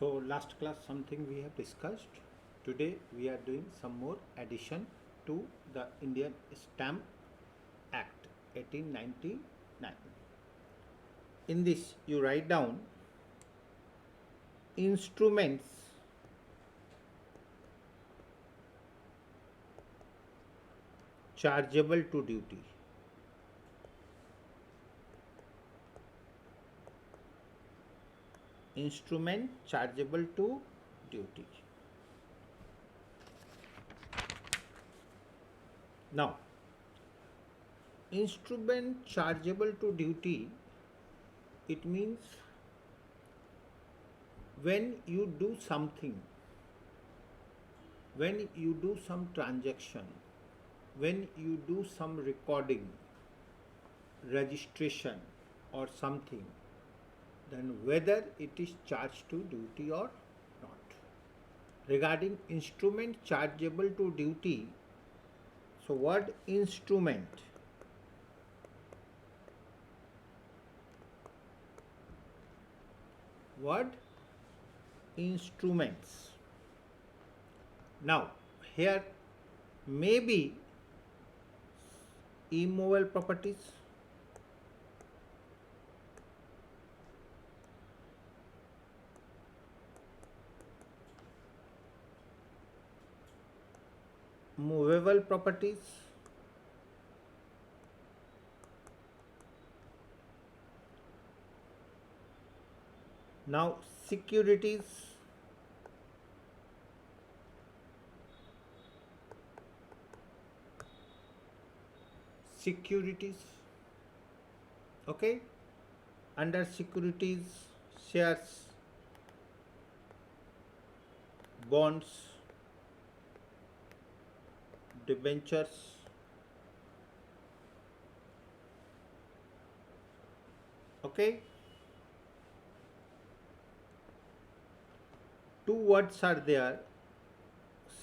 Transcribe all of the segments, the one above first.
So last class something we have discussed. Today we are doing some more addition to the Indian Stamp Act 1899. In this you write down instruments chargeable to duty. Instrument chargeable to duty. Now, instrument chargeable to duty, it means when you do something, when you do some transaction, when you do some recording, registration or something, then whether it is charged to duty or not. Regarding instrument chargeable to duty, so word instrument, word instruments. Now here may be immovable properties, movable properties, now securities, okay, under securities, shares, bonds, debentures, okay. Two words are there,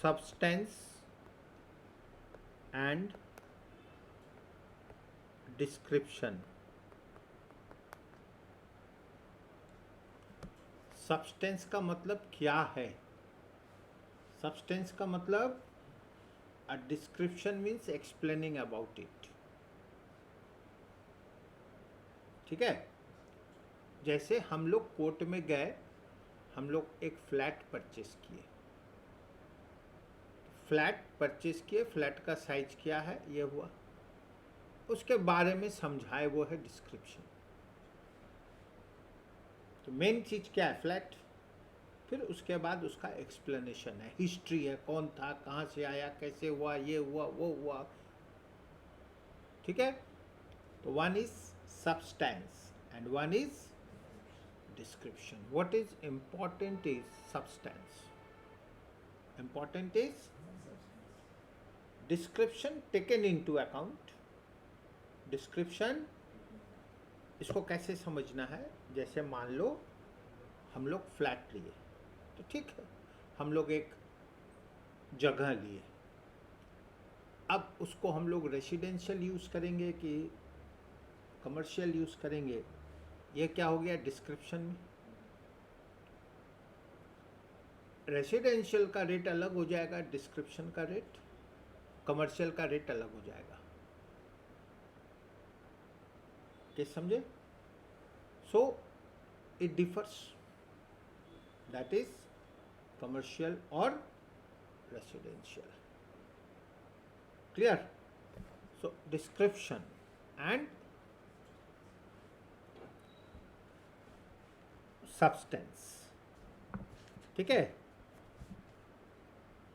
substance and description. Substance का मतलब क्या है? Substance का मतलब a description means explaining about it. ठीक है? जैसे हम लोग कोर्ट में गए, हम लोग एक फ्लैट परचेस किए, फ्लैट परचेस किए, फ्लैट का साइज क्या है ये हुआ, उसके बारे में समझाए, वो है डिस्क्रिप्शन. तो मेन चीज क्या है? फ्लैट. फिर उसके बाद उसका एक्सप्लेनेशन है, हिस्ट्री है, कौन था, कहाँ से आया, कैसे हुआ, ये हुआ, वो हुआ. ठीक है? तो one is substance and one is description. What is important is substance. Important is description taken into account. Description, इसको कैसे समझना है? जैसे मान लो हम लोग फ्लैट लिए, तो ठीक है, हम लोग एक जगह लिए, अब उसको हम लोग रेसिडेंशियल यूज़ करेंगे कि कमर्शियल यूज़ करेंगे, ये क्या हो गया डिस्क्रिप्शन में. रेसिडेंशियल का रेट अलग हो जाएगा, डिस्क्रिप्शन का रेट, कमर्शियल का रेट अलग हो जाएगा. क्या समझे? So it differs, that is commercial और residential. Clear? So description and substance. ठीक है?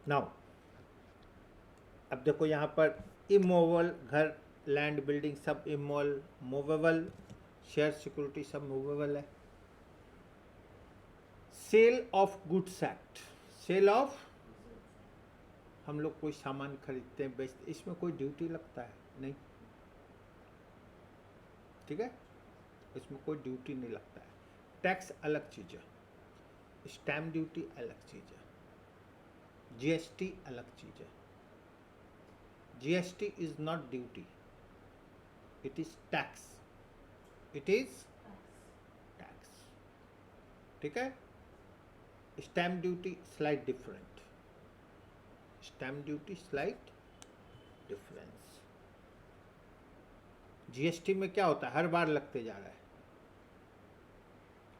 नाउ अब देखो यहाँ पर इमूवेबल, घर, लैंड, बिल्डिंग सब इमूवेबल, मूवेबल, शेयर, सिक्योरिटी सब मूवेबल है. Sale of goods act, sale of, हम लोग कोई सामान खरीदते हैं, बेचते, इसमें कोई ड्यूटी लगता है? नहीं. ठीक है? इसमें कोई ड्यूटी नहीं लगता है. टैक्स अलग चीज़ है, स्टैम्प ड्यूटी अलग चीज़ है, जीएसटी अलग चीज़ है. GST is not duty, it is tax, it is tax. ठीक है? Stamp duty slight different, stamp duty slight difference. GST में क्या होता है, हर बार लगते जा रहा है,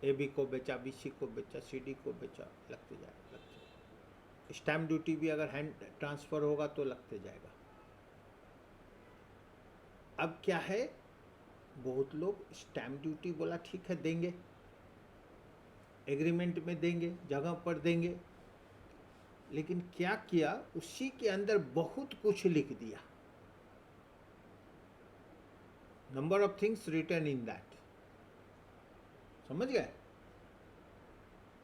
एबी को बेचा, बीसी को बेचा, सीडी को बेचा, लगते जाएगा, लगते जाएगा। स्टैम्प ड्यूटी भी अगर हैंड ट्रांसफर होगा तो लगते जाएगा। अब क्या है, बहुत लोग स्टैम्प ड्यूटी बोला ठीक है देंगे, एग्रीमेंट में देंगे, जगह पर देंगे, लेकिन क्या किया, उसी के अंदर बहुत कुछ लिख दिया, number of things written in that, समझ गए,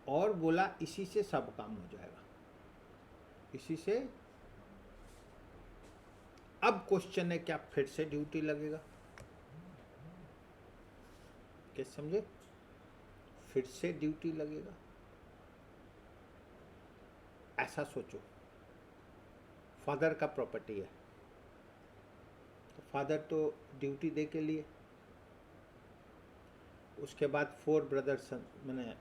और बोला इसी से सब काम हो जाएगा, इसी से। अब क्वेश्चन है क्या फिर से ड्यूटी लगेगा, क्या समझे, फिर से ड्यूटी लगेगा। ऐसा सोचो, फादर का प्रॉपर्टी है, तो फादर तो ड्यूटी दे के लिए, उसके बाद 4 ब्रदर सन, मैंने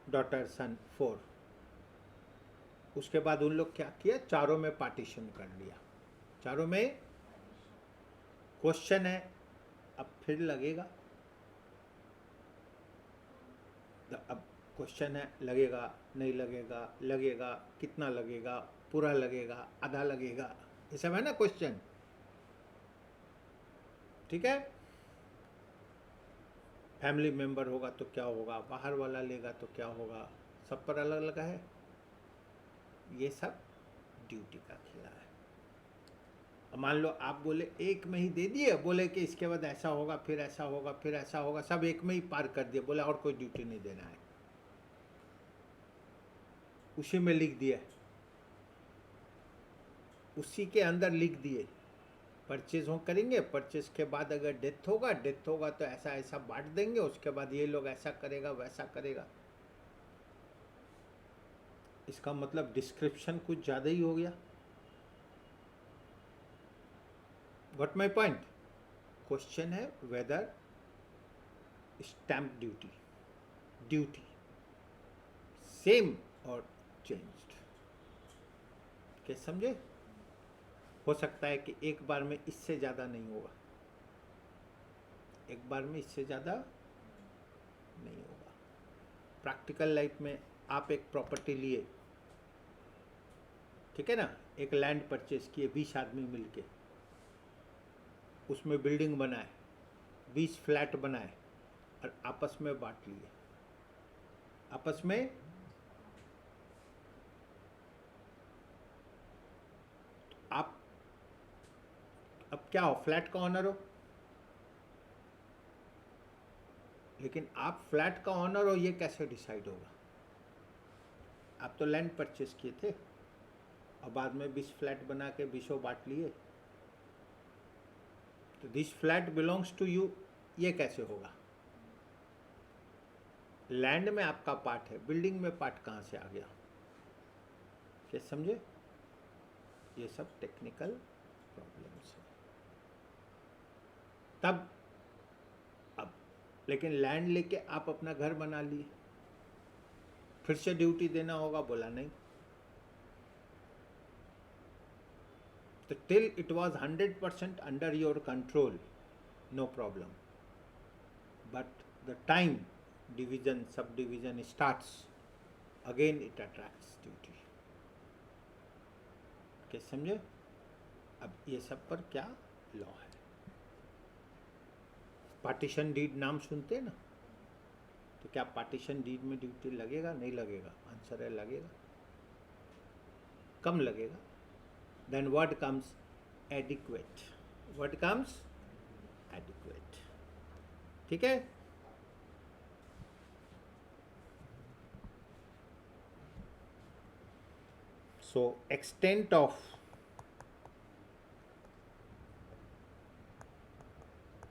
डॉटर सन 4, उसके बाद उन लोग क्या किया, चारों में पार्टीशन कर लिया, चारों में। क्वेश्चन है अब फिर लगेगा, अब क्वेश्चन है लगेगा नहीं लगेगा, लगेगा कितना लगेगा, पूरा लगेगा आधा लगेगा, ये सब है ना क्वेश्चन, ठीक है। फैमिली मेंबर होगा तो क्या होगा, बाहर वाला लेगा तो क्या होगा, सब पर अलग अलग है, ये सब ड्यूटी का खेला है। अब मान लो आप बोले एक में ही दे दिए, बोले कि इसके बाद ऐसा होगा, फिर ऐसा होगा, फिर ऐसा होगा, सब एक में ही पार कर दिए, बोले और कोई ड्यूटी नहीं देना है, उसी में लिख दिया, उसी के अंदर लिख दिए, परचेज हो करेंगे, परचेज के बाद अगर डेथ होगा तो ऐसा ऐसा बांट देंगे, उसके बाद ये लोग ऐसा करेगा वैसा करेगा। इसका मतलब डिस्क्रिप्शन कुछ ज़्यादा ही हो गया। Got my point. क्वेश्चन है वेदर स्टैम्प ड्यूटी सेम और चेंज्ड, क्या समझे। हो सकता है कि एक बार में इससे ज़्यादा नहीं होगा, एक बार में इससे ज़्यादा नहीं होगा। प्रैक्टिकल लाइफ में आप एक प्रॉपर्टी लिए, ठीक है ना, एक लैंड परचेज किए 20 आदमी मिलके, उसमें बिल्डिंग बनाए, 20 फ्लैट बनाए और आपस में बांट लिए, आपस में। आप अब क्या हो, फ्लैट का ऑनर हो, लेकिन आप फ्लैट का ऑनर हो ये कैसे डिसाइड होगा। आप तो लैंड परचेज किए थे और बाद में 20 फ्लैट बना के 20 बांट लिए, तो this flat belongs to you, ये कैसे होगा। लैंड में आपका पार्ट है, बिल्डिंग में पार्ट कहाँ से आ गया, क्या समझे। ये सब टेक्निकल प्रॉब्लम्स है। तब अब लेकिन लैंड लेके आप अपना घर बना लिए, फिर से ड्यूटी देना होगा, बोला नहीं। तो till it was 100% under your control, no problem, but the time division subdivision starts again it attracts duty, क्या समझे। अब ये सब पर क्या लॉ है। पार्टीशन डीड नाम सुनते हैं ना, तो क्या पार्टीशन डीड में ड्यूटी लगेगा नहीं लगेगा, आंसर है लगेगा, कम लगेगा। Then what comes adequate, what comes adequate, ठीक है। So extent of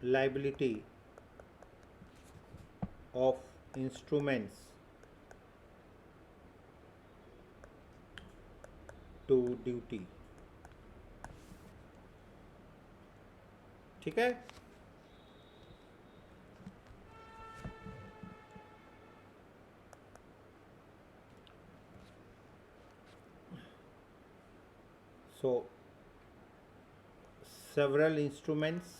liability of instruments to duty, ठीक है। So several instruments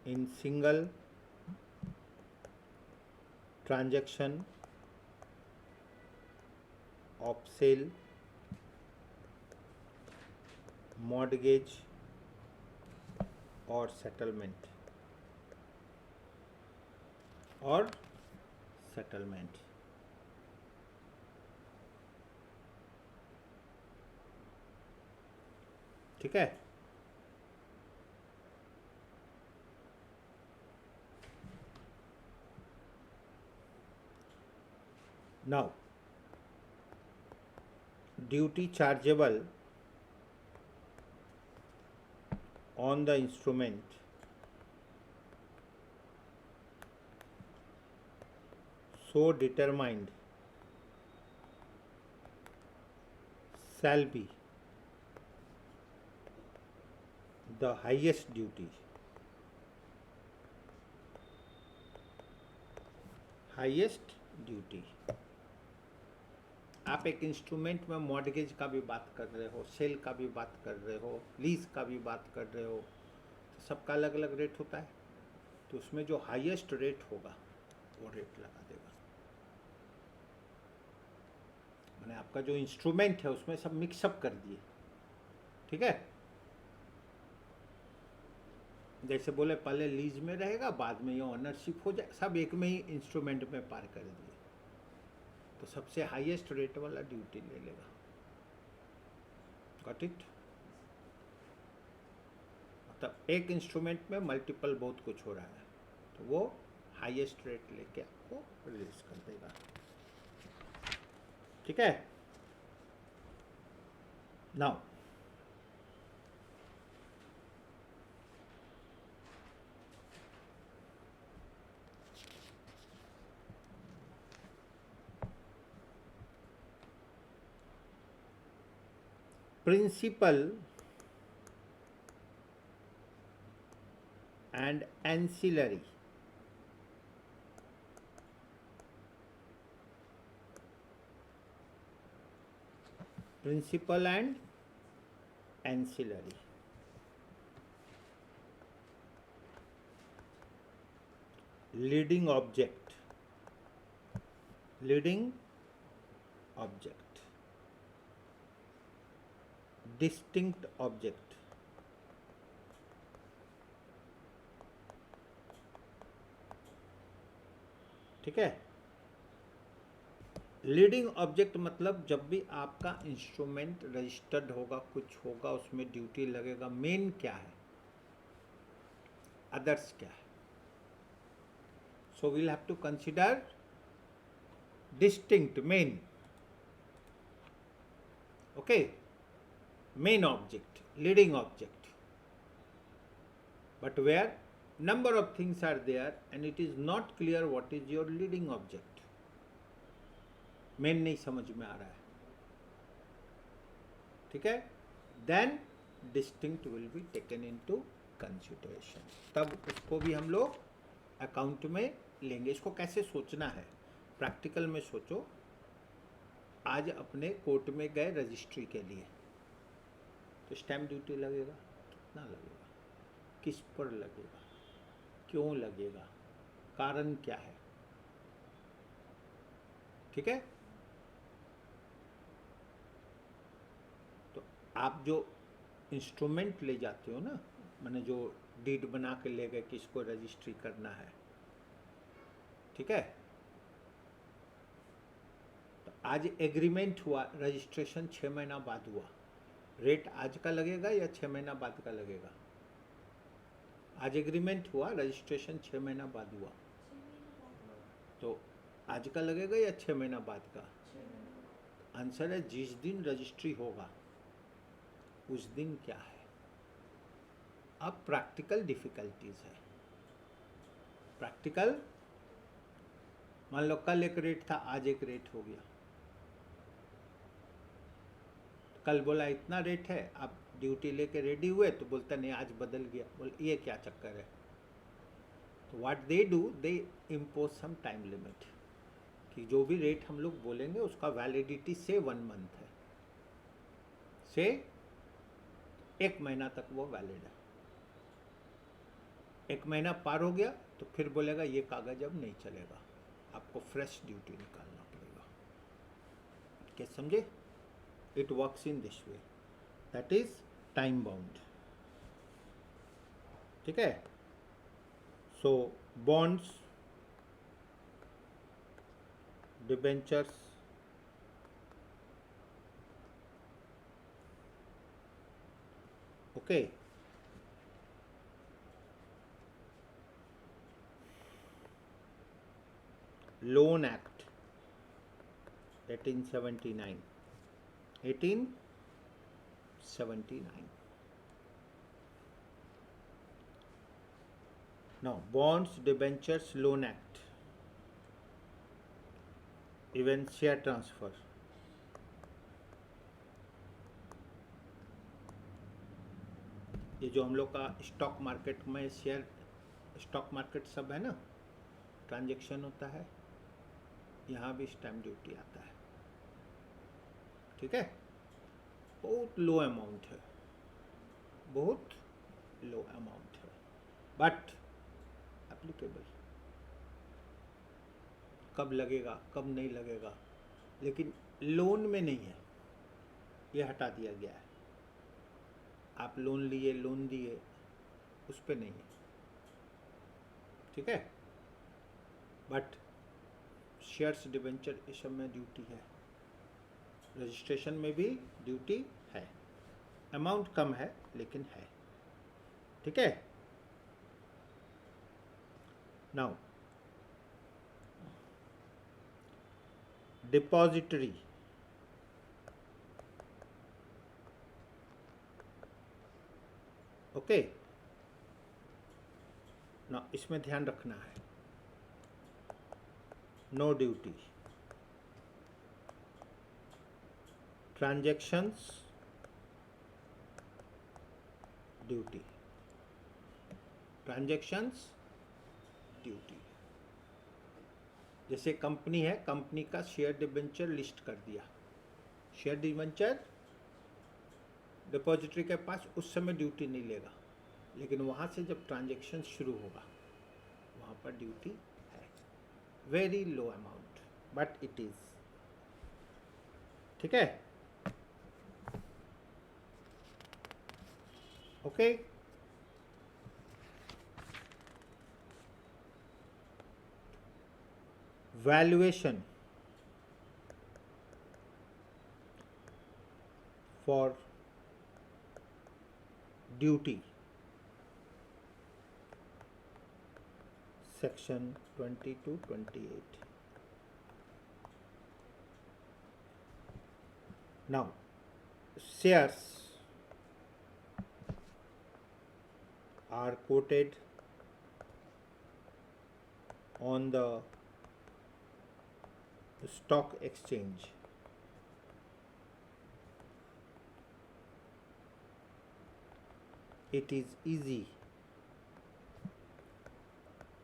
in single transaction of sale, mortgage or settlement ठीक है। Now duty chargeable on the instrument so determined shall be the highest duty, आप एक instrument में mortgage का भी बात कर रहे हो, सेल का भी बात कर रहे हो, लीज का भी बात कर रहे हो, तो सबका अलग अलग रेट होता है। तो उसमें जो हाईएस्ट रेट होगा वो रेट लगा देगा। मैंने आपका जो इंस्ट्रूमेंट है उसमें सब मिक्सअप कर दिए, ठीक है। जैसे बोले पहले लीज में रहेगा, बाद में ये ऑनरशिप हो जाए, सब एक में ही इंस्ट्रूमेंट में पार कर दिए, तो सबसे हाईएस्ट रेट वाला ड्यूटी ले लेगा। Got it? मतलब एक इंस्ट्रूमेंट में मल्टीपल बहुत कुछ हो रहा है, तो वो हाईएस्ट रेट लेके आपको रिलीज कर देगा, ठीक है। Now principal and ancillary leading object distinct object, ठीक है। लीडिंग ऑब्जेक्ट मतलब जब भी आपका इंस्ट्रूमेंट रजिस्टर्ड होगा, कुछ होगा, उसमें ड्यूटी लगेगा, मेन क्या है, अदर्स क्या है। So we'll have to consider distinct main, okay, main object, leading object, but where number of things are there and it is not clear what is your leading object, main नहीं समझ में आ रहा है, ठीक है, then distinct will be taken into consideration, तब उसको भी हम लोग अकाउंट में लेंगे। इसको कैसे सोचना है, प्रैक्टिकल में सोचो। आज अपने कोर्ट में गए रजिस्ट्री के लिए, तो स्टैम्प ड्यूटी लगेगा, कितना लगेगा, किस पर लगेगा, क्यों लगेगा, कारण क्या है, ठीक है। तो आप जो इंस्ट्रूमेंट ले जाते हो ना, मैंने जो डीड बना के ले गए कि इसको रजिस्ट्री करना है, ठीक है, तो आज एग्रीमेंट हुआ, रजिस्ट्रेशन 6 महीना बाद हुआ, रेट आज का लगेगा या 6 महीना बाद का लगेगा? आज एग्रीमेंट हुआ, रजिस्ट्रेशन 6 महीना बाद हुआ, तो आज का लगेगा या 6 महीना बाद का? आंसर है जिस दिन रजिस्ट्री होगा उस दिन क्या है। अब प्रैक्टिकल डिफिकल्टीज है। प्रैक्टिकल, मान लो कल एक रेट था, आज एक रेट हो गया, कल बोला इतना रेट है, आप ड्यूटी लेके रेडी हुए तो बोलता नहीं आज बदल गया, बोल ये क्या चक्कर है। तो what they do, they impose some time limit कि जो भी रेट हम लोग बोलेंगे उसका वैलिडिटी से 1 मंथ है, से 1 महीना तक वो वैलिड है। 1 महीना पार हो गया तो फिर बोलेगा ये कागज अब नहीं चलेगा, आपको फ्रेश ड्यूटी निकालना पड़ेगा। क्या समझे? It works in this way, that is time bound. ठीक है। So bonds, debentures, okay. Loan act 1879, 1879। Now, Bonds, Debentures, Loan Act, even share transfer. ये जो हम लोग का स्टॉक मार्केट में शेयर, स्टॉक मार्केट सब है ना, ट्रांजैक्शन होता है, यहाँ भी स्टैम्प ड्यूटी आता है। ठीक है। बहुत लो अमाउंट है, बहुत लो अमाउंट है, बट एप्लीकेबल। कब लगेगा कब नहीं लगेगा, लेकिन लोन में नहीं है, ये हटा दिया गया है। आप लोन लिए, लोन दिए, उस पर नहीं है। ठीक है। बट शेयर्स, डिबेंचर, इस सब में ड्यूटी है, रजिस्ट्रेशन में भी ड्यूटी है। अमाउंट कम है लेकिन है। ठीक है। Now depository, okay. ना इसमें ध्यान रखना है, no duty. Transactions, duty. Transactions, duty. जैसे कंपनी है, कंपनी का शेयर डिबेंचर लिस्ट कर दिया, शेयर डिबेंचर डिपॉजिटरी के पास उस समय ड्यूटी नहीं लेगा, लेकिन वहाँ से जब ट्रांजैक्शन शुरू होगा वहाँ पर ड्यूटी है। Very low amount but it is. ठीक है। Okay. Valuation for duty, section 20 to 28. Now, shares are quoted on the stock exchange. It is easy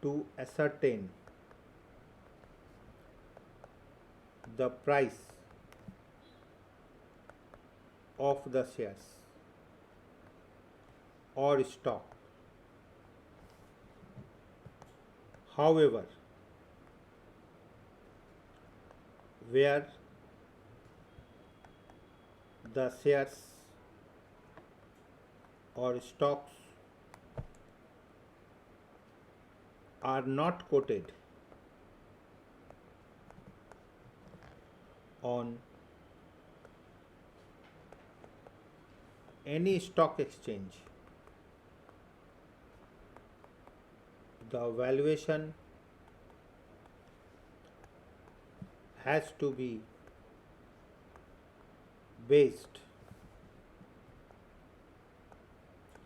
to ascertain the price of the shares or stock. However, where the shares or stocks are not quoted on any stock exchange, the valuation has to be based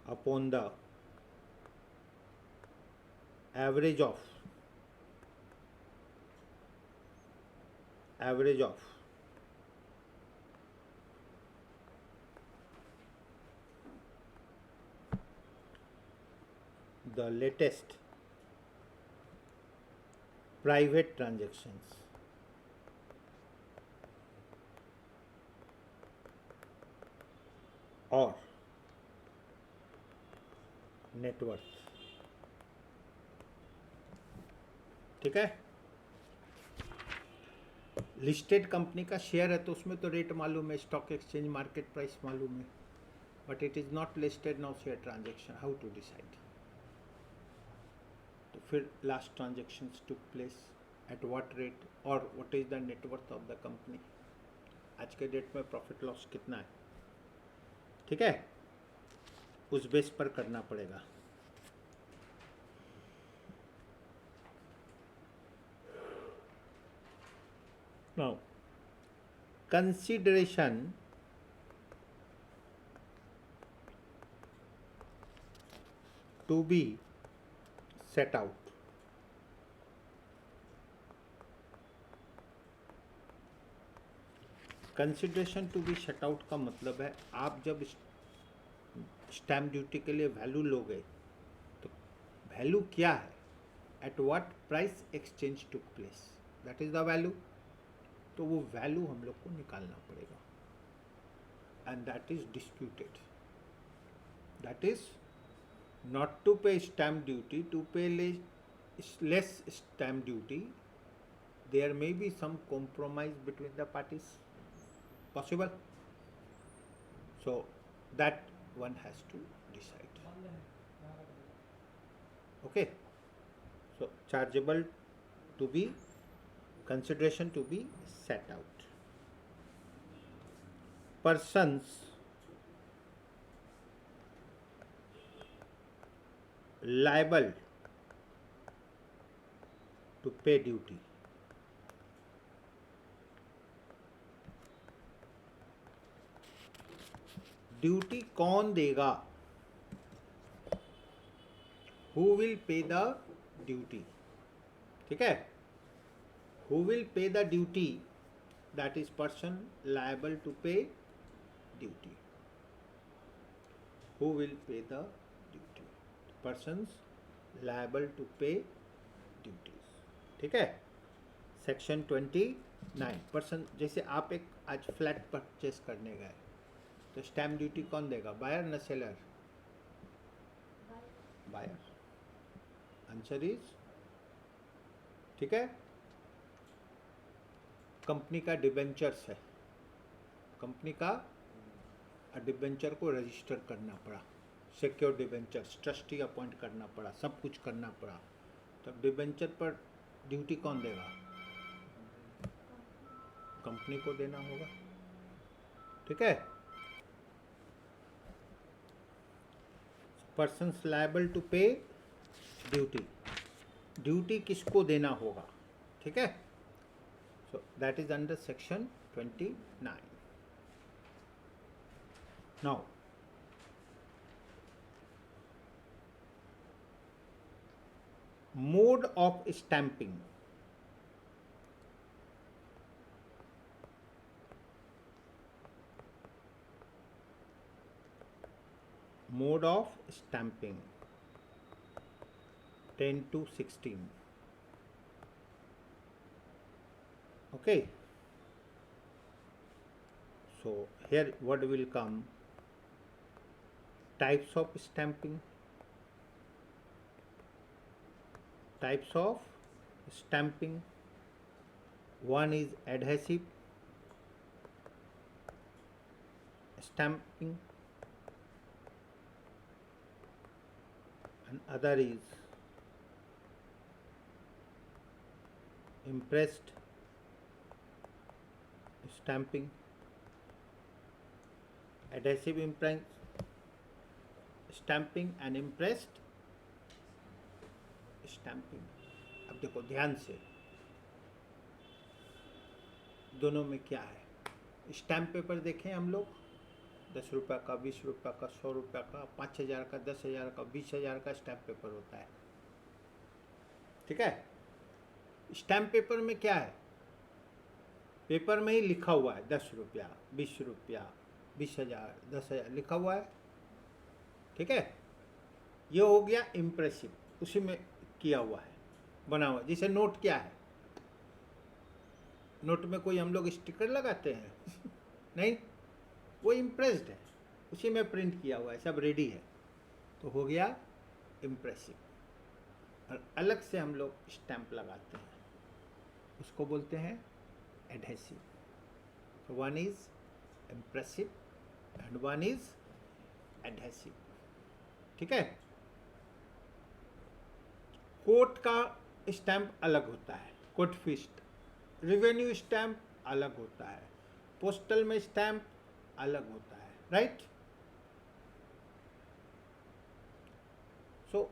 upon the average of the latest private transactions. Net worth, ठीक है। Listed company का share है तो उसमें तो rate मालूम है, stock exchange market price मालूम है, but it is not listed now share transaction, how to decide. तो फिर last transaction took place at what rate और what is the net worth of the company, आज के डेट में प्रॉफिट लॉस कितना है, ठीक है, उस बेस पर करना पड़ेगा। Now consideration to be set out, consideration to be set out का मतलब है आप जब स्टैम्प ड्यूटी के लिए वैल्यू लोगे तो वैल्यू क्या है, at what price exchange took place, that is the value. तो वो वैल्यू हम लोग को निकालना पड़ेगा, and that is disputed, that is not to pay stamp duty, to pay less stamp duty, there may be some compromise between the parties possible, so that one has to decide, okay। So chargeable to be, consideration to be set out, persons liable to pay duty, duty कौन देगा, who will pay the duty, ठीक है, who will pay the duty, that is person liable to pay duty, who will pay the duty, persons liable to pay duties, ठीक है। Section 29, person, जैसे आप एक आज फ्लैट परचेस करने गए तो स्टैम्प ड्यूटी कौन देगा, बायर न सेलर, बायर, आंसर इज, ठीक है। कंपनी का डिबेंचर्स है, कंपनी का डिबेंचर को रजिस्टर करना पड़ा, सिक्योर डिबेंचर्स, ट्रस्टी अपॉइंट करना पड़ा, सब कुछ करना पड़ा, तो डिबेंचर पर ड्यूटी कौन देगा, कंपनी को देना होगा, ठीक है। Persons liable to pay duty, duty किसको देना होगा, ठीक है। So that is under section 29। Now mode of stamping, mode of stamping 10 to 16, okay। So here what will come, types of stamping, types of stamping, one is adhesive stamping and other is impressed stamping, adhesive impress stamping and impressed stamping। अब देखो ध्यान से, दोनों में क्या है, stamp paper देखें हम लोग, 10 रुपये का, 20 रुपये का, 100 रुपये का, 5,000 का, 10,000 का, 20,000 का स्टैम्प पेपर होता है, ठीक है। स्टैम्प पेपर में क्या है, पेपर में ही लिखा हुआ है 10 रुपया, 20 रुपया, 20,000, 10,000 लिखा हुआ है, ठीक है। ये हो गया इम्प्रेसिव, उसी में किया हुआ है, बना हुआ। जैसे नोट क्या है, नोट में कोई हम लोग स्टिकर लगाते हैं नहीं, वो इम्प्रेस्ड है, उसी में प्रिंट किया हुआ है, सब रेडी है, तो हो गया इम्प्रेसिव। और अलग से हम लोग स्टैंप लगाते हैं, उसको बोलते हैं adhesive. One is impressive and one is adhesive. ठीक है। कोर्ट का स्टैंप अलग होता है, कोर्ट फीस्ट। रेवेन्यू स्टैंप अलग होता है, पोस्टल में स्टैंप अलग होता है, राइट। सो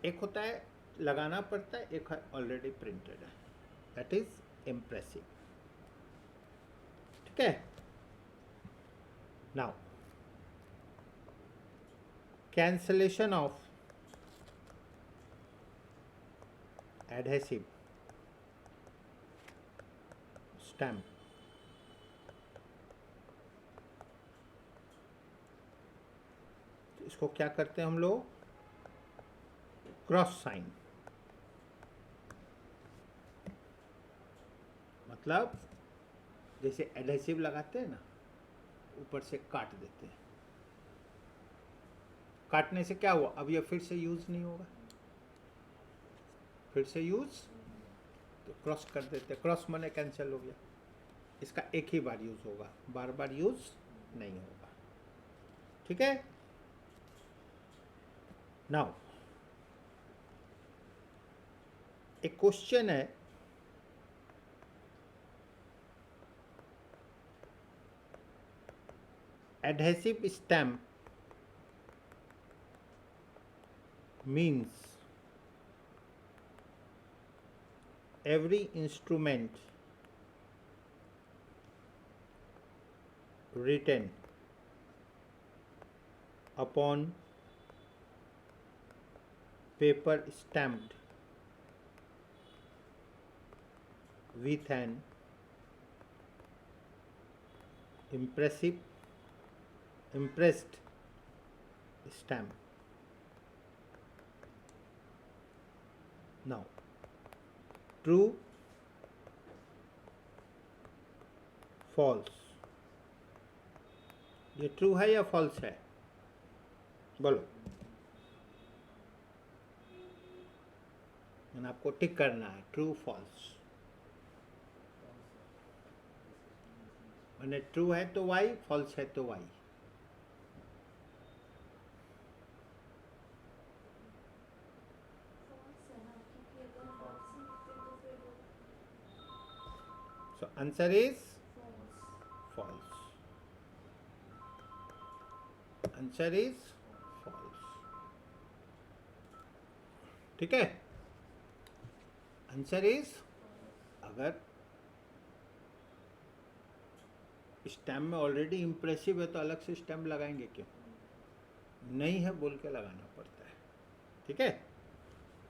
एक होता है लगाना पड़ता है, एक है ऑलरेडी प्रिंटेड है, दैट इज इम्प्रेसिव। ठीक है। Now cancellation of adhesive stamp। इसको क्या करते हैं हम लोग, क्रॉस साइन। मतलब जैसे एडहेसिव लगाते हैं ना, ऊपर से काट देते हैं। काटने से क्या हुआ, अब ये फिर से यूज नहीं होगा, फिर से यूज, तो क्रॉस कर देते हैं। क्रॉस माने कैंसिल हो गया, इसका एक ही बार यूज होगा, बार बार यूज नहीं होगा। ठीक है। नाउ एक क्वेश्चन है, adhesive stamp means every instrument written upon paper stamped with an impressed stamp. Now true, false, ये ट्रू है या फॉल्स है, बोलो। मैंने आपको टिक करना है, ट्रू फॉल्स। मैंने ट्रू है तो वाई, फॉल्स है तो Y. So answer is false. Answer is false. ठीक है। आंसर इज, अगर स्टैम्प में ऑलरेडी इम्प्रेसिव है तो अलग से स्टैम्प लगाएंगे क्यों, नहीं है बोल के लगाना पड़ता है। ठीक है।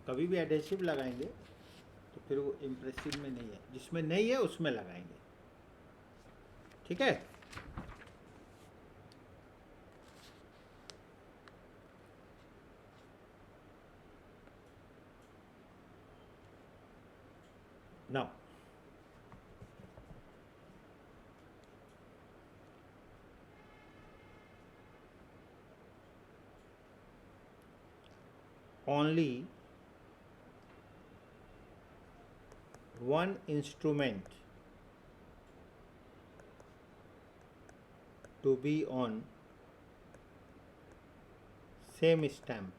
कभी भी एडहेसिव लगाएंगे तो फिर वो इम्प्रेसिव में नहीं है, जिसमें नहीं है उसमें लगाएंगे। ठीक है। Now only one instrument to be on same stamp.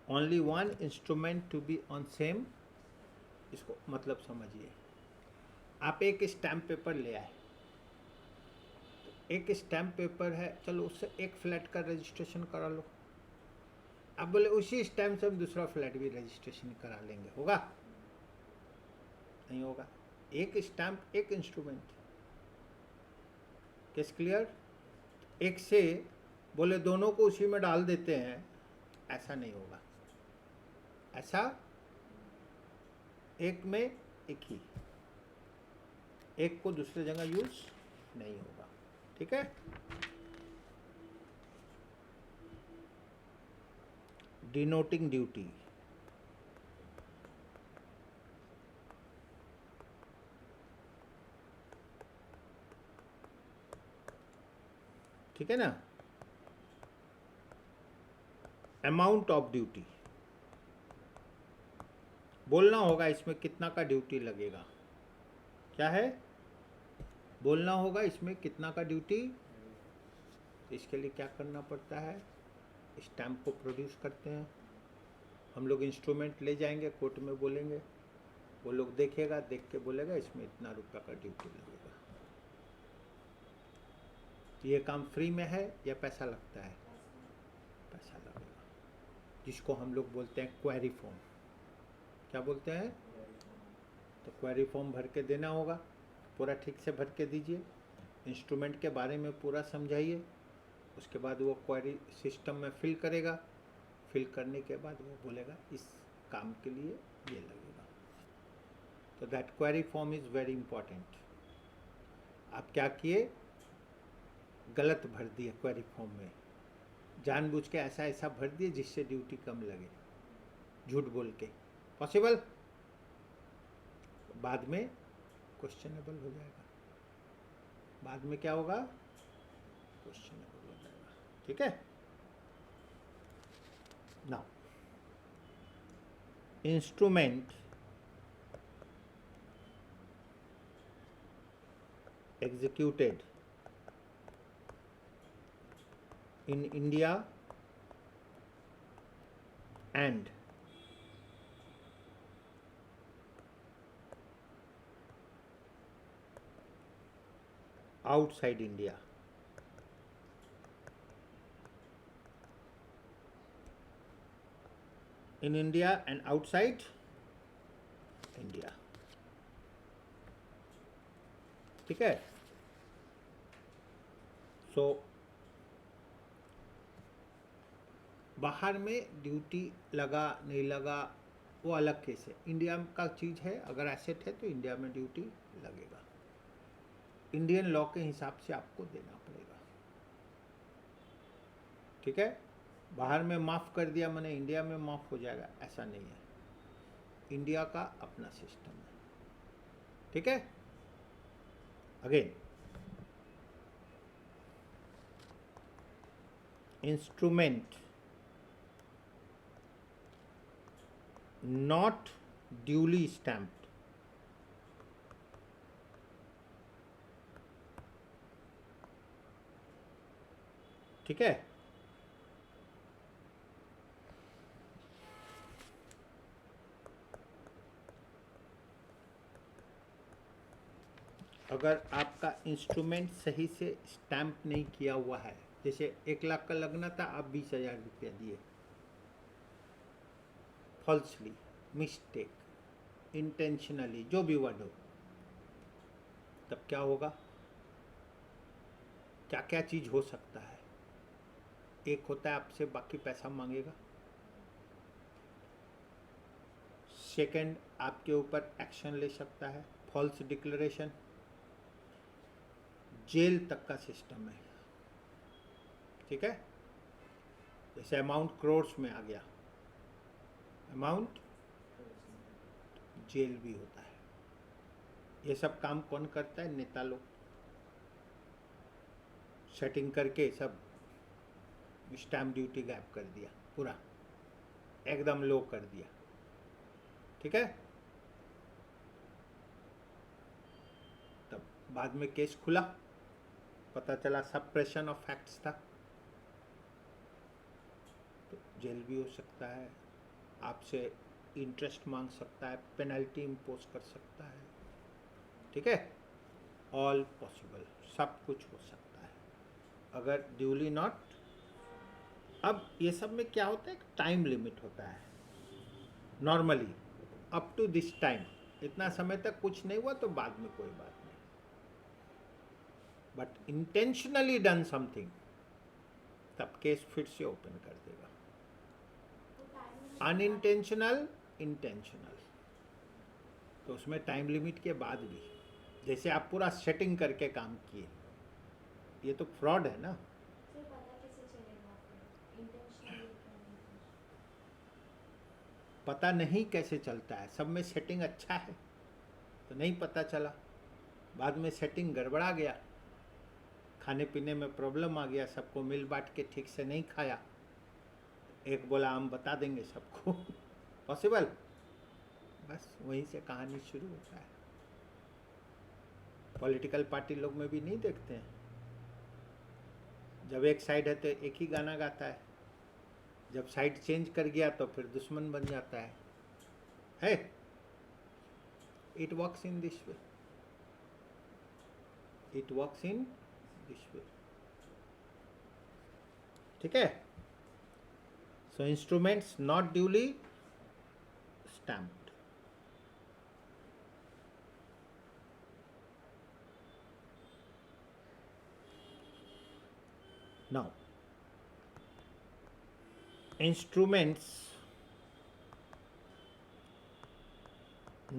Only one instrument to be on same, इसको मतलब समझिए। आप एक स्टैम्प पेपर ले आए, एक स्टैम्प पेपर है, चलो उससे एक फ्लैट का रजिस्ट्रेशन करा लो। आप बोले उसी स्टैम्प से हम दूसरा फ्लैट भी रजिस्ट्रेशन करा लेंगे, होगा? नहीं होगा। एक स्टैम्प एक इंस्ट्रूमेंट। Case clear? एक से बोले दोनों को उसी में डाल देते हैं, ऐसा नहीं होगा। ऐसा एक में एक ही, एक को दूसरी जगह यूज नहीं होगा। ठीक है। डिनोटिंग ड्यूटी, ठीक है ना। अमाउंट ऑफ ड्यूटी बोलना होगा, इसमें कितना का ड्यूटी लगेगा, क्या है बोलना होगा इसमें कितना का ड्यूटी। इसके लिए क्या करना पड़ता है, स्टैम्प को प्रोड्यूस करते हैं हम लोग, इंस्ट्रूमेंट ले जाएंगे कोर्ट में, बोलेंगे, वो लोग देखेगा, देख के बोलेगा इसमें इतना रुपया का ड्यूटी लगेगा। ये काम फ्री में है या पैसा लगता है, पैसा लगेगा, जिसको हम लोग बोलते हैं क्वेरी फॉर्म। क्या बोलते हैं, तो क्वेरी फॉर्म भर के देना होगा, पूरा ठीक से भर के दीजिए, इंस्ट्रूमेंट के बारे में पूरा समझाइए, उसके बाद वो क्वेरी सिस्टम में फिल करेगा, फिल करने के बाद वो बोलेगा इस काम के लिए ये लगेगा। तो that query form is very important. आप क्या किए, गलत भर दिए क्वेरी फॉर्म में, जानबूझ के ऐसा ऐसा भर दिए जिससे ड्यूटी कम लगे, झूठ बोल के, पॉसिबल, बाद में क्वेश्चनेबल हो जाएगा, बाद में क्या होगा, क्वेश्चनेबल हो जाएगा, ठीक है। Now instrument executed in India and outside India. In India and outside India. ठीक है। सो बाहर में ड्यूटी लगा नहीं लगा वो अलग केस है, इंडिया का चीज़ है, अगर एसेट है तो इंडिया में ड्यूटी लगेगा, इंडियन लॉ के हिसाब से आपको देना पड़ेगा, ठीक है। बाहर में माफ़ कर दिया मैंने इंडिया में माफ़ हो जाएगा, ऐसा नहीं है, इंडिया का अपना सिस्टम है, ठीक है। Again, instrument not duly stamped, ठीक है। अगर आपका इंस्ट्रूमेंट सही से स्टैम्प नहीं किया हुआ है, जैसे 1 लाख का लगना था, आप 20,000 रुपया दिए, फॉल्सली, मिस्टेक, इंटेंशनली, जो भी वर्ड हो, तब क्या होगा, क्या क्या चीज़ हो सकता है। एक होता है आपसे बाकी पैसा मांगेगा, सेकंड आपके ऊपर एक्शन ले सकता है, फॉल्स डिक्लेरेशन, जेल तक का सिस्टम है, ठीक है। जैसे अमाउंट करोड़्स में आ गया, अमाउंट, जेल भी होता है। ये सब काम कौन करता है, नेता लोग, सेटिंग करके सब स्टैम्प ड्यूटी गायब कर दिया, पूरा एकदम लो कर दिया, ठीक है। तब बाद में केस खुला, पता चला सप्रेशन ऑफ फैक्ट्स था, तो जेल भी हो सकता है, आपसे इंटरेस्ट मांग सकता है, पेनल्टी इम्पोज कर सकता है, ठीक है। ऑल पॉसिबल, सब कुछ हो सकता है अगर ड्यूली नॉट। अब ये सब में क्या होता है, टाइम लिमिट होता है normally, up to this time, इतना समय तक कुछ नहीं हुआ तो बाद में कोई बात नहीं, बट इंटेंशनली डन समथिंग, तब केस फिर से ओपन कर देगा। अनइंटेंशनल, इंटेंशनल, तो उसमें टाइम लिमिट के बाद भी, जैसे आप पूरा सेटिंग करके काम किए, ये तो फ्रॉड है ना। पता नहीं कैसे चलता है, सब में सेटिंग अच्छा है तो नहीं पता चला, बाद में सेटिंग गड़बड़ा गया, खाने पीने में प्रॉब्लम आ गया, सबको मिल बांट के ठीक से नहीं खाया, एक बोला हम बता देंगे सबको पॉसिबल? बस वहीं से कहानी शुरू होता है। पॉलिटिकल पार्टी लोग में भी नहीं देखते हैं, जब एक साइड है तो एक ही गाना गाता है, जब साइड चेंज कर गया तो फिर दुश्मन बन जाता है? It works in this way, it works in this way. ठीक है? So instruments not duly stamped. Now, instruments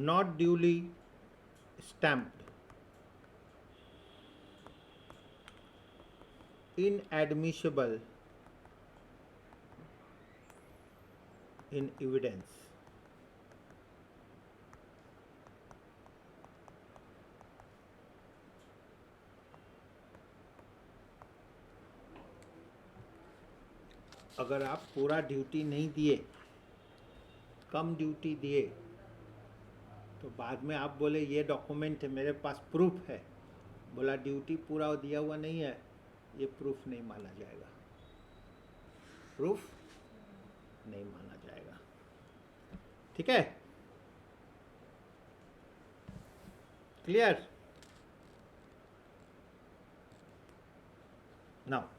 not duly stamped, inadmissible in evidence. अगर आप पूरा ड्यूटी नहीं दिए, कम ड्यूटी दिए, तो बाद में आप बोले ये डॉक्यूमेंट है, मेरे पास प्रूफ है, बोला ड्यूटी पूरा दिया हुआ नहीं है, ये प्रूफ नहीं माना जाएगा, प्रूफ नहीं माना जाएगा। ठीक है? Clear? Now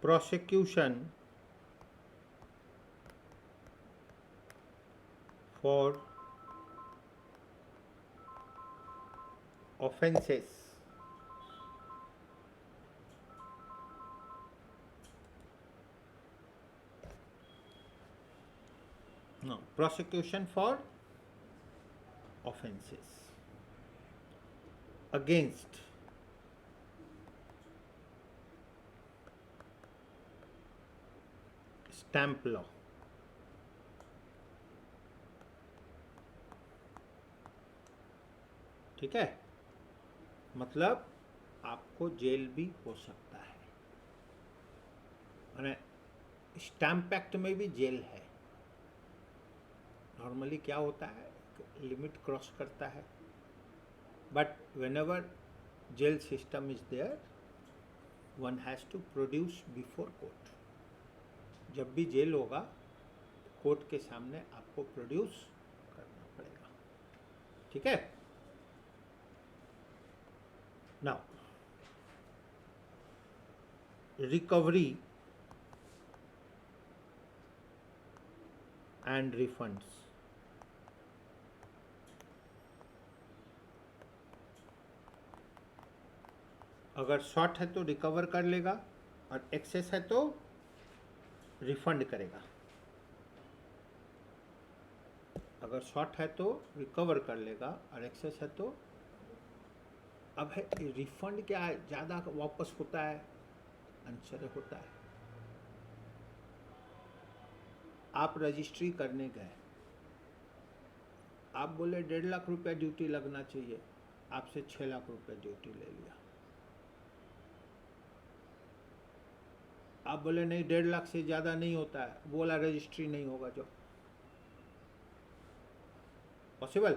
prosecution for offenses prosecution for offenses against stamp law. ठीक है? मतलब आपको जेल भी हो सकता है, माने स्टैम्प एक्ट में भी जेल है। नॉर्मली क्या होता है, लिमिट क्रॉस करता है, but whenever jail system is there, one has to produce before court. जब भी जेल होगा, कोर्ट के सामने आपको प्रोड्यूस करना पड़ेगा। ठीक है? Now recovery and refunds. अगर शॉर्ट है तो रिकवर कर लेगा, और एक्सेस है तो रिफंड करेगा। अगर शॉर्ट है तो रिकवर कर लेगा, और एक्सेस है तो अब है रिफंड क्या है, ज़्यादा वापस होता है, आंसर होता है। आप रजिस्ट्री करने गए, आप बोले 1.5 लाख रुपया ड्यूटी लगना चाहिए, आपसे 6 लाख रुपया ड्यूटी ले लिया। आप बोले नहीं 1.5 लाख से ज़्यादा नहीं होता है, बोला रजिस्ट्री नहीं होगा, जो पॉसिबल।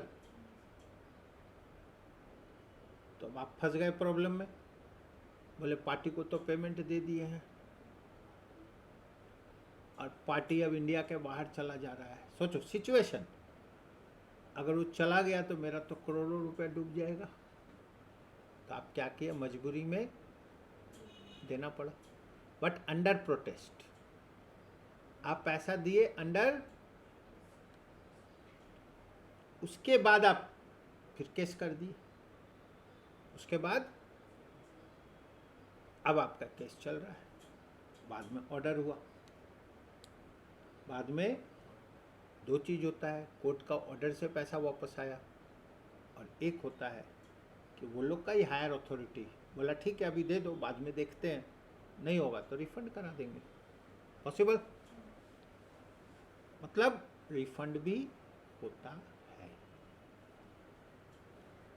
तो अब आप फंस गए प्रॉब्लम में। बोले पार्टी को तो पेमेंट दे दिए हैं, और पार्टी अब इंडिया के बाहर चला जा रहा है। सोचो सिचुएशन, अगर वो चला गया तो मेरा तो करोड़ों रुपए डूब जाएगा। तो आप क्या किए, मजबूरी में देना पड़ा, बट अंडर प्रोटेस्ट। आप पैसा दिए अंडर, उसके बाद आप फिर केस कर दिए, उसके बाद अब आपका केस चल रहा है, बाद में ऑर्डर हुआ। बाद में 2 चीज़ होता है, कोर्ट का ऑर्डर से पैसा वापस आया, और एक होता है कि वो लोग का ही हायर अथॉरिटी बोला ठीक है अभी दे दो, बाद में देखते हैं, नहीं होगा तो रिफंड करा देंगे। पॉसिबल, मतलब रिफंड भी होता है।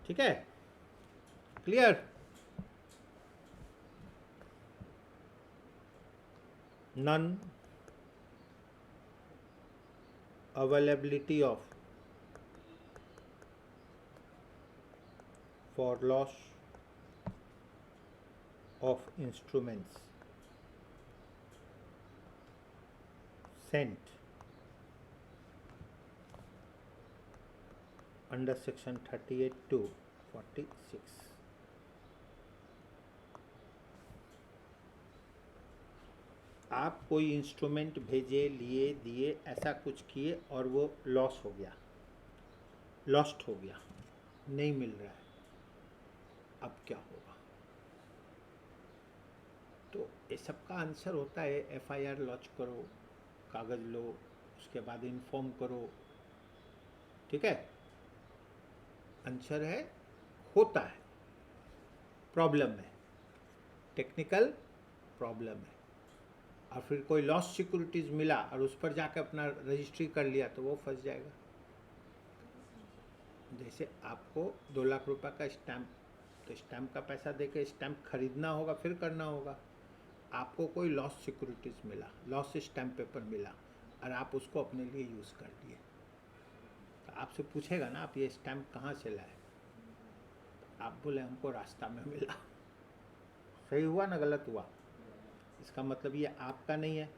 ठीक है, clear. Non availability of for loss of instruments sent under section 38 to 46। आप कोई इंस्ट्रूमेंट भेजे, लिए, दिए, ऐसा कुछ किए और वो लॉस हो गया, लॉस्ट हो गया, नहीं मिल रहा है, अब क्या होगा? तो ये सब का आंसर होता है एफआईआर लॉन्च करो, कागज़ लो, उसके बाद इन्फॉर्म करो। ठीक है, आंसर है होता है, प्रॉब्लम है, टेक्निकल प्रॉब्लम है। और फिर कोई लॉस सिक्योरिटीज मिला और उस पर जाकर अपना रजिस्ट्री कर लिया तो वो फंस जाएगा। जैसे आपको 2 लाख रुपए का स्टैम्प, तो स्टैम्प का पैसा देके स्टैम्प खरीदना होगा, फिर करना होगा। आपको कोई लॉस सिक्योरिटीज मिला, लॉस स्टैम्प पेपर मिला और आप उसको अपने लिए यूज़ कर लिए, तो आपसे पूछेगा ना आप ये स्टैम्प कहाँ से लाए? आप बोले हमको रास्ता में मिला। सही हुआ ना गलत हुआ? इसका मतलब ये आपका नहीं है,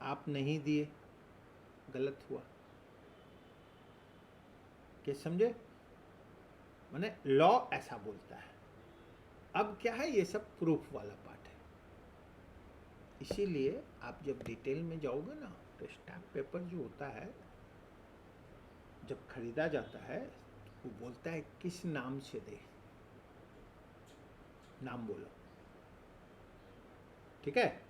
आप नहीं दिए, गलत हुआ। क्या समझे? माने लॉ ऐसा बोलता है। अब क्या है, ये सब प्रूफ वाला पार्ट है। इसीलिए आप जब डिटेल में जाओगे ना, तो स्टैम्प पेपर जो होता है जब खरीदा जाता है, वो बोलता है किस नाम से दे, नाम बोलो। ठीक है,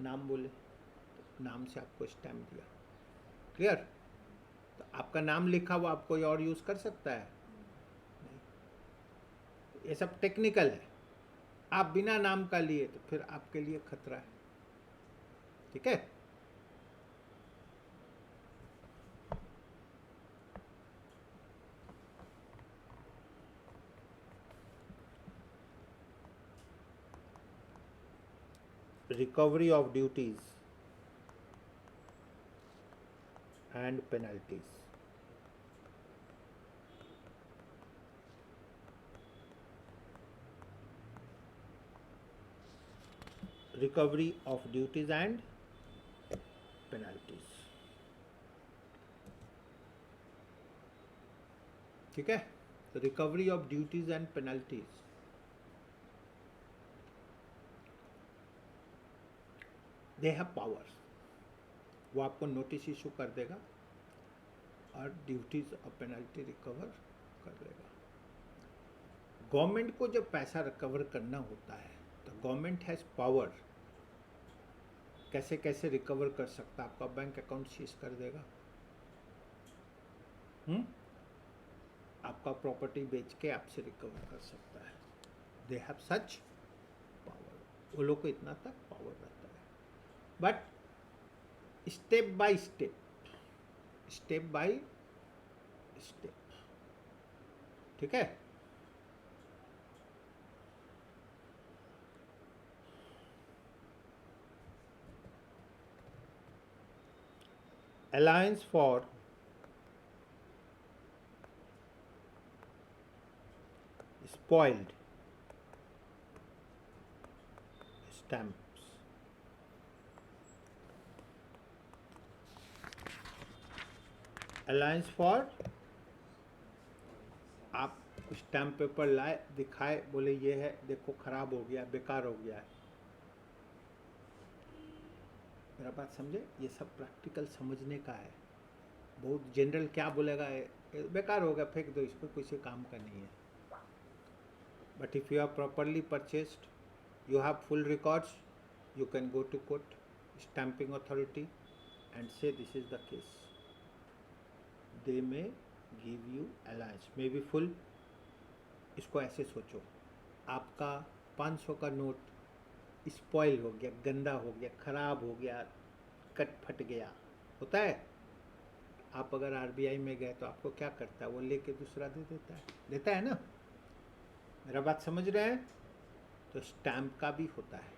नाम बोले, तो नाम से आपको स्टैम्प दिया। क्लियर? तो आपका नाम लिखा हुआ आप कोई और यूज़ कर सकता है? नहीं। ये सब टेक्निकल है। आप बिना नाम का लिए तो फिर आपके लिए खतरा है। ठीक है, recovery of duties and penalties। recovery of duties and penalties। ठीक है, तो recovery of duties and penalties, they have powers. वो आपको नोटिस इशू कर देगा और ड्यूटीज और पेनल्टी रिकवर कर देगा। गवर्नमेंट को जब पैसा रिकवर करना होता है तो गवर्नमेंट हैज़ पावर, कैसे कैसे रिकवर कर सकता है। आपका बैंक अकाउंट सीज कर देगा, आपका प्रॉपर्टी बेच के आपसे रिकवर कर सकता है। दे हैव सच पावर, वो लोग को इतना तक पावर रहता है। But step by step, step by step. ठीक है, alliance for spoiled stamps। Alliance for, आप स्टैम्प पेपर लाए, दिखाए, बोले ये है, देखो खराब हो गया, बेकार हो गया है। मेरा बात समझे? ये सब प्रैक्टिकल समझने का है। बहुत जनरल क्या बोलेगा, बेकार हो गया, फेंक दो इसको, किसी काम का नहीं है। But if you are properly purchased, you have full records, you can go to court, stamping authority and say this is the case, they may give you allowance, may be full। इसको ऐसे सोचो, आपका 500 का note spoil हो गया, गंदा हो गया, खराब हो गया, कट फट गया, होता है। आप अगर आरबीआई में गए तो आपको क्या करता है, वो लेके दूसरा दे देता है ना। मेरा बात समझ रहे हैं? तो स्टैम्प का भी होता है,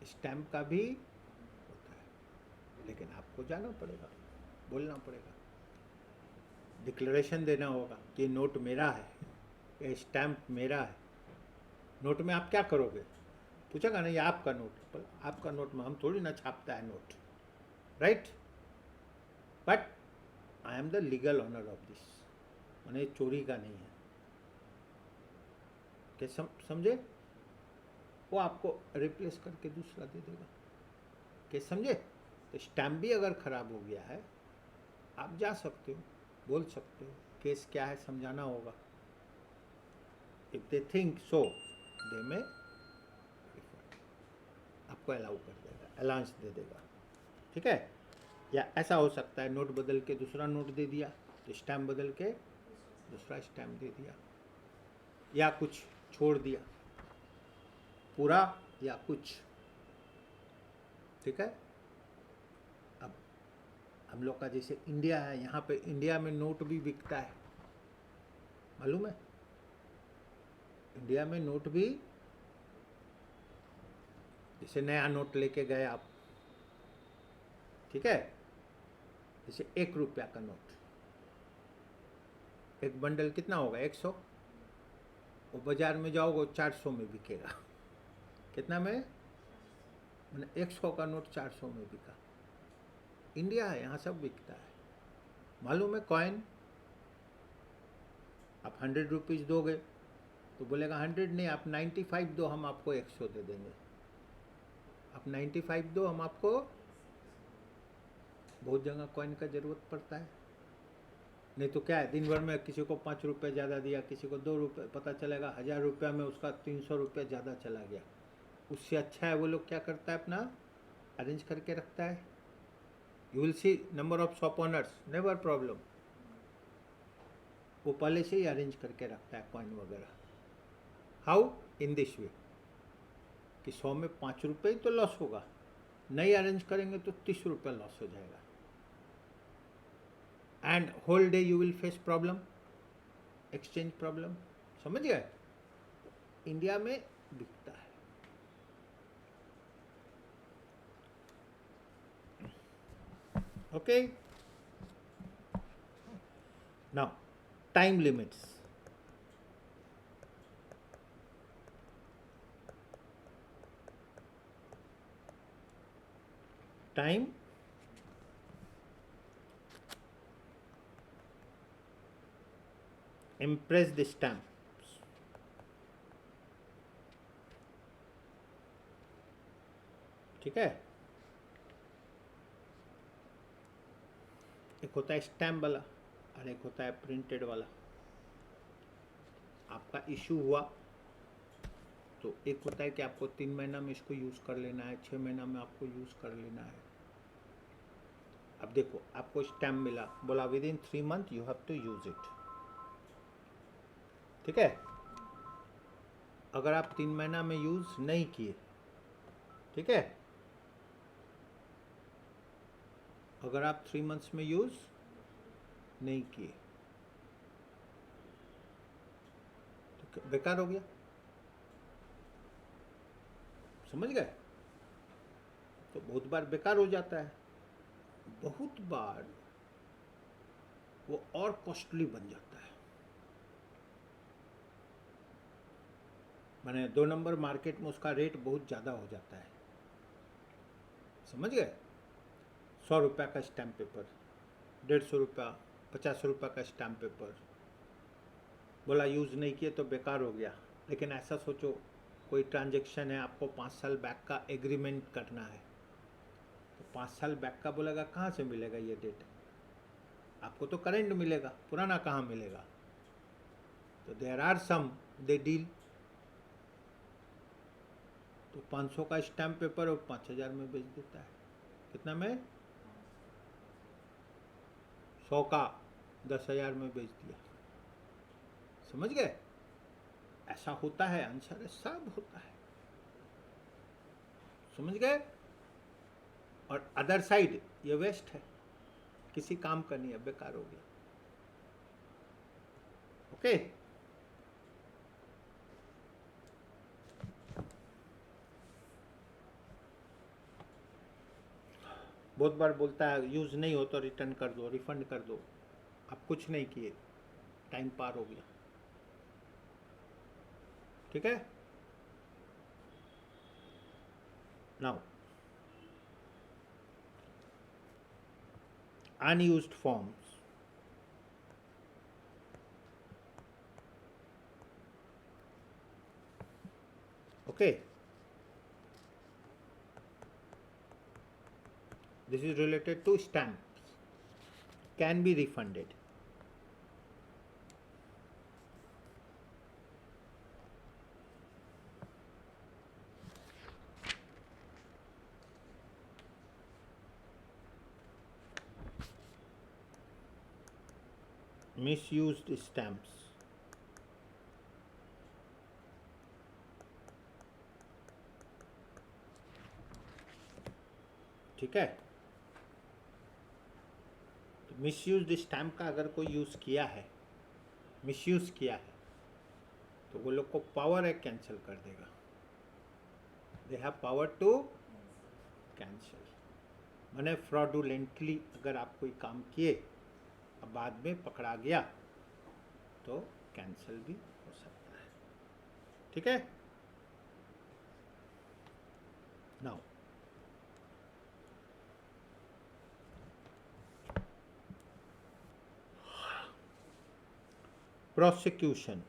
स्टैम्प का भी होता है, लेकिन आपको जाना पड़ेगा, बोलना पड़ेगा, डिक्लेरेशन देना होगा कि नोट मेरा है, ये स्टैम्प मेरा है। नोट में आप क्या करोगे, पूछेगा ना ये आपका नोट, पर आपका नोट में हम थोड़ी ना छापता है note, right. But I am the legal owner of this, मैंने चोरी का नहीं है, क्या समझे? वो आपको रिप्लेस करके दूसरा दे देगा, क्या समझे? तो स्टैम्प भी अगर खराब हो गया है, आप जा सकते हो, बोल सकते हो, केस क्या है समझाना होगा। इफ दे थिंक सो दे में आपको अलाउ कर देगा, अलाउंस दे देगा, ठीक है। या ऐसा हो सकता है नोट बदल के दूसरा नोट दे दिया, तो स्टैम्प बदल के दूसरा स्टैम्प दे दिया, या कुछ छोड़ दिया पूरा या कुछ, ठीक है। अब हम लोग का जैसे इंडिया है, यहाँ पे इंडिया में नोट भी बिकता है, मालूम है? इंडिया में नोट भी, जैसे नया नोट लेके गए आप, ठीक है, जैसे 1 रुपया का नोट, एक बंडल कितना होगा, 100, वो बाजार में जाओगे 400 में बिकेगा। कितना में? मैंने 100 का नोट 400 में बिका। इंडिया है, यहाँ सब बिकता है, मालूम है? कॉइन आप 100 रुपीज़ दोगे तो बोलेगा 100 नहीं, आप 95 दो, हम आपको 100 दे देंगे। आप 95 दो, हम आपको, बहुत जगह कॉइन का ज़रूरत पड़ता है, नहीं तो क्या है, दिन भर में किसी को 5 रुपये ज़्यादा दिया, किसी को 2 रुपये, पता चलेगा 1000 रुपया में उसका 300 रुपये ज़्यादा चला गया। उससे अच्छा है वो लोग क्या करता है, अपना अरेंज करके रखता है। You will see number of shop owners, never problem, वो पहले से ही अरेंज करके रखता है कॉइन वगैरह। हाउ? इन दिस वे कि 100 में 5 रुपये ही तो लॉस होगा, नहीं अरेंज करेंगे तो 30 रुपये लॉस हो जाएगा, and whole day you will face problem, exchange problem, समझ गए? इंडिया में बिकता है। Okay, now time limits. Time impressed stamps, ठीक है। एक होता है स्टैम्प वाला और एक होता है प्रिंटेड वाला। आपका इशू हुआ तो एक होता है कि आपको 3 महीना में इसको यूज़ कर लेना है, 6 महीना में आपको यूज़ कर लेना है। अब देखो, आपको स्टैम्प मिला, बोला within 3 month you have to use it, ठीक है। अगर आप 3 महीना में यूज़ नहीं किए, ठीक है, अगर आप 3 मंथ्स में यूज़ नहीं किए तो बेकार हो गया, समझ गए? तो बहुत बार बेकार हो जाता है, बहुत बार वो और कॉस्टली बन जाता है। माने 2 नंबर मार्केट में उसका रेट बहुत ज़्यादा हो जाता है, समझ गए? 100 रुपया का स्टैम्प पेपर, 150 रुपया, 50 रुपया का स्टैम्प पेपर, बोला यूज़ नहीं किए तो बेकार हो गया। लेकिन ऐसा सोचो, कोई ट्रांजेक्शन है, आपको 5 साल बैक का एग्रीमेंट करना है, तो 5 साल बैक का बोलेगा कहाँ से मिलेगा ये डेट? आपको तो करेंट मिलेगा, पुराना कहाँ मिलेगा? तो there are some they deal, तो 500 का स्टैम्प पेपर वो 5000 में बेच देता है। कितना में? 100 का 10,000 में बेच दिया, समझ गए? ऐसा होता है, आंसर है सब होता है। समझ गए? और अदर साइड ये वेस्ट है, किसी काम का नहीं है, बेकार हो गया। ओके, बहुत बार बोलता है यूज नहीं हो तो रिटर्न कर दो, रिफंड कर दो। आप कुछ नहीं किए, टाइम पार हो गया। ठीक है। Now unused forms. Okay, this is related to stamps, can be refunded. Misused stamps, ठीक है। तो मिसयूज्ड स्टैम्प का अगर कोई यूज़ किया है, मिसयूज़ किया है, तो वो लोग को पावर है कैंसिल कर देगा। They have power to cancel. माने फ्रॉडुलेंटली अगर आप कोई काम किए, अब बाद में पकड़ा गया, तो कैंसिल भी हो सकता है। ठीक है। Now prosecution.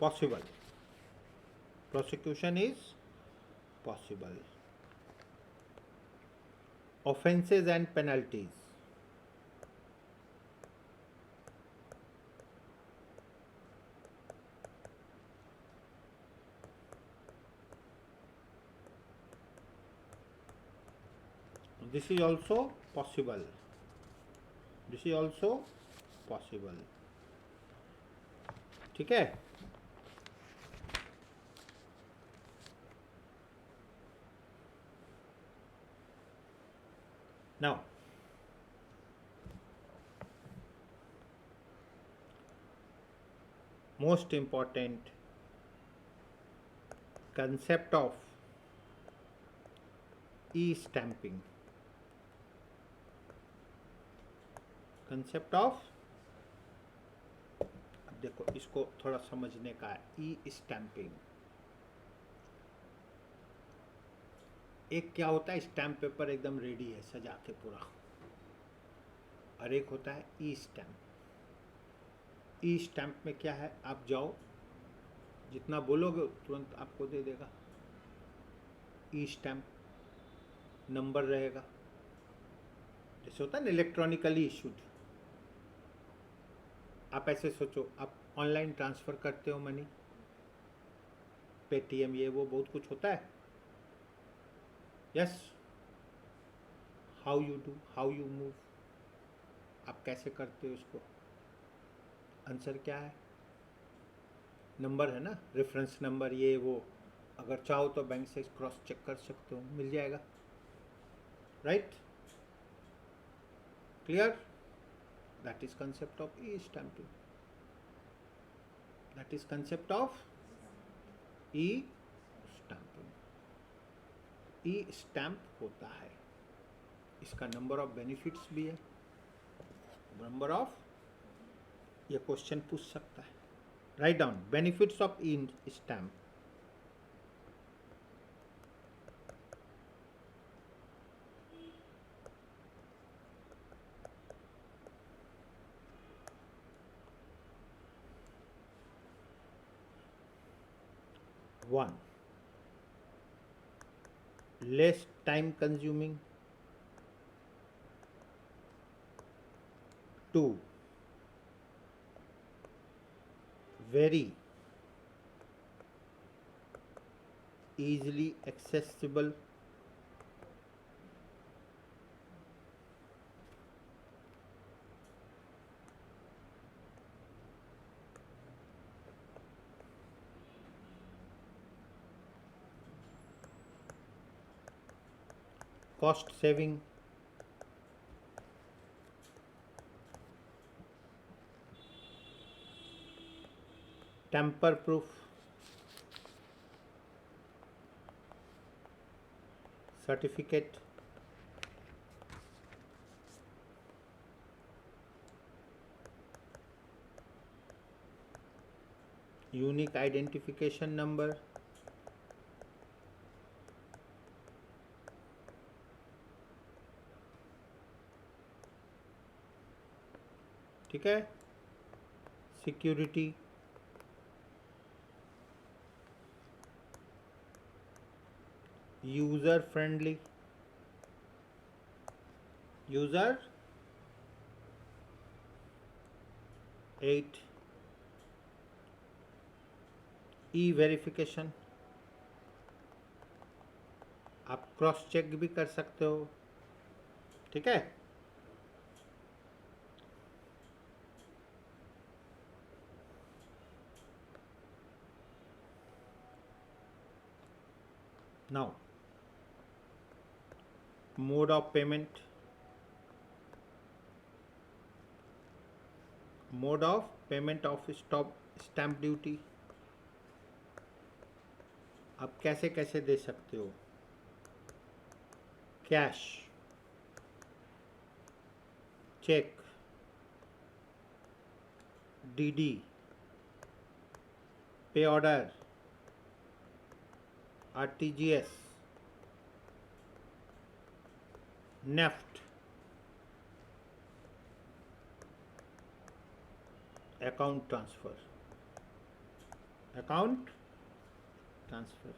possible, prosecution is possible. Offenses and penalties. This is also possible. This is also possible. ठीक है। Now most important concept of e-stamping. Concept of, अब देखो इसको थोड़ा समझने का है। ई स्टैंपिंग एक क्या होता है, स्टैम्प पेपर एकदम रेडी है सजा के पूरा, और एक होता है ई स्टैम्प। ई स्टैम्प में क्या है, आप जाओ जितना बोलोगे तुरंत आपको दे देगा। ई स्टैम्प नंबर रहेगा, जैसे होता है ना इलेक्ट्रॉनिकली इशूड। आप ऐसे सोचो, आप ऑनलाइन ट्रांसफ़र करते हो मनी, पेटीएम, ये वो बहुत कुछ होता है। Yes, how you do, how you move, आप कैसे करते हो इसको? आंसर क्या है? नंबर है ना, रेफरेंस नंबर, ये वो। अगर चाहो तो बैंक से क्रॉस चेक कर सकते हो, मिल जाएगा। Right? Clear? That is concept of E stamping. That is concept of E stamping. E stamp होता है, इसका नंबर ऑफ बेनिफिट्स भी है। नंबर ऑफ, ये क्वेश्चन पूछ सकता है। Write down benefits of E stamp. One, less time consuming. Two, very easily accessible. cost saving, tamper proof, certificate, unique identification number, ठीक है, security, user friendly, user 8, e verification, आप cross check भी कर सकते हो, ठीक है। Now mode of payment, mode of payment of stop stamp duty, आप कैसे कैसे दे सकते हो, cash, cheque, DD, pay order, RTGS, NEFT, account transfer, account transfer,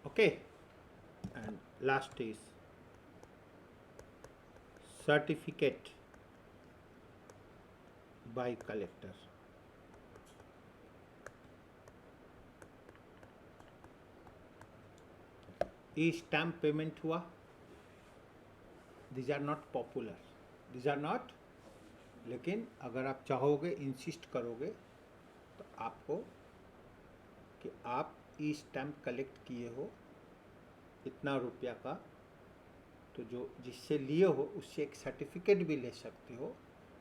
okay, and last is certificate by collector. E stamp payment हुआ, these are not popular, these are not, लेकिन अगर आप चाहोगे, इंसिस्ट करोगे तो आपको कि आप ई स्टैम्प कलेक्ट किए हो इतना रुपया का, तो जो जिससे लिए हो उससे एक सर्टिफिकेट भी ले सकते हो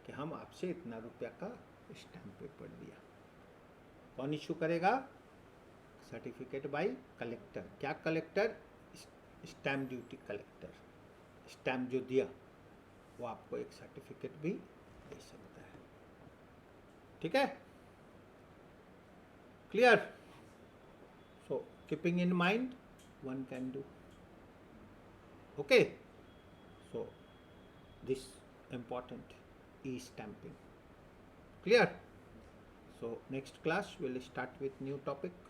कि हम आपसे इतना रुपया का स्टैम्प पेपर दिया। कौन इशू करेगा? Certificate by collector. क्या collector? Stamp duty collector. Stamp जो दिया वो आपको एक सर्टिफिकेट भी दे सकता है, ठीक है, clear? So keeping in mind one can do, okay, so this important e-stamping, clear? So next class we'll start with new topic.